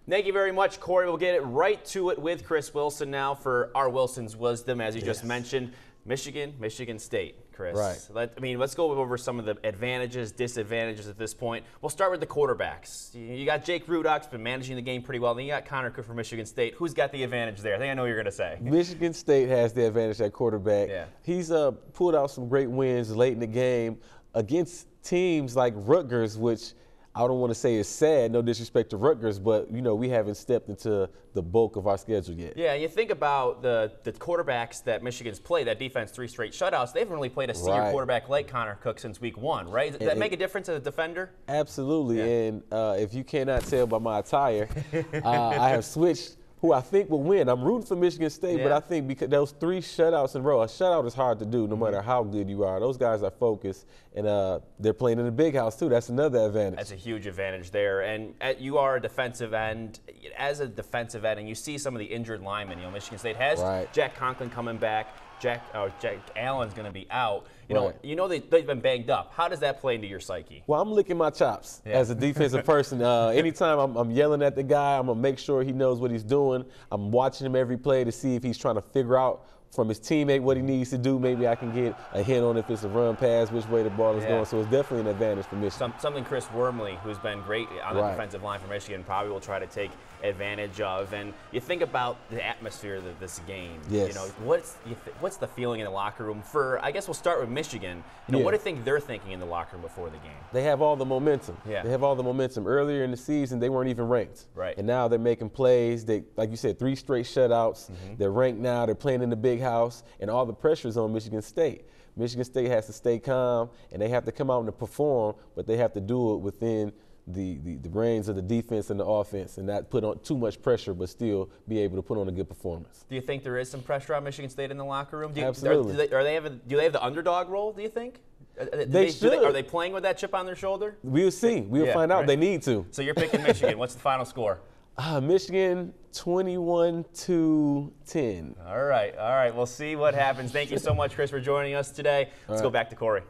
Thank you very much, Corey. We'll get it right to it with Chris Wilson now for our Wilson's Wisdom, as you just mentioned. Michigan State, Chris. Right. Let's go over some of the advantages, disadvantages at this point. We'll start with the quarterbacks. You got Jake Rudock's been managing the game pretty well. Then you got Connor Cook from Michigan State. Who's got the advantage there? I think I know what you're going to say. Michigan State has the advantage at quarterback. Yeah. He's pulled out some great wins late in the game against teams like Rutgers, which I don't want to say is sad, no disrespect to Rutgers, but, you know, we haven't stepped into the bulk of our schedule yet. Yeah, you think about the quarterbacks that Michigan's played, that defense, 3 straight shutouts, they haven't really played a senior quarterback like Connor Cook since week 1, right? Does that make a difference as a defender? Absolutely, Yeah. and if you cannot tell by my attire, I have switched who I think will win. I'm rooting for Michigan State, but I think because those 3 shutouts in a row, a shutout is hard to do no matter how good you are. Those guys are focused, and they're playing in the big house too. That's another advantage. That's a huge advantage there. And you are a defensive end. As a defensive end, and you see some of the injured linemen, you know, Michigan State has Jack Conklin coming back. Jack Allen's going to be out. You know they've been banged up. How does that play into your psyche? Well, I'm licking my chops as a defensive person. Anytime I'm yelling at the guy, I'm going to make sure he knows what he's doing. I'm watching him every play to see if he's trying to figure out from his teammate what he needs to do. Maybe I can get a hint on if it's a run pass, which way the ball is going. So it's definitely an advantage for Michigan. Something Chris Wormley, who's been great on the defensive line for Michigan, probably will try to take advantage of. And you think about the atmosphere of this game. Yes. You know, what's the feeling in the locker room for? I guess we'll start with Michigan. You know, what do you think they're thinking in the locker room before the game? They have all the momentum. Yeah. They have all the momentum. Earlier in the season, they weren't even ranked. Right. And now they're making plays. They, like you said, 3 straight shutouts. They're ranked now. They're playing in the big house, and all the pressure is on Michigan State. Michigan State has to stay calm, and they have to come out and perform, but they have to do it within the reins of the defense and the offense, and not put on too much pressure, but still be able to put on a good performance. Do you think there is some pressure on Michigan State in the locker room? Absolutely. Do they have the underdog role, do you think? They should. Are they playing with that chip on their shoulder? We'll see. We'll find out. They need to. So you're picking Michigan. What's the final score? Michigan 21-10. All right. We'll see what happens. Thank you so much, Chris, for joining us today. Let's go back to Corey.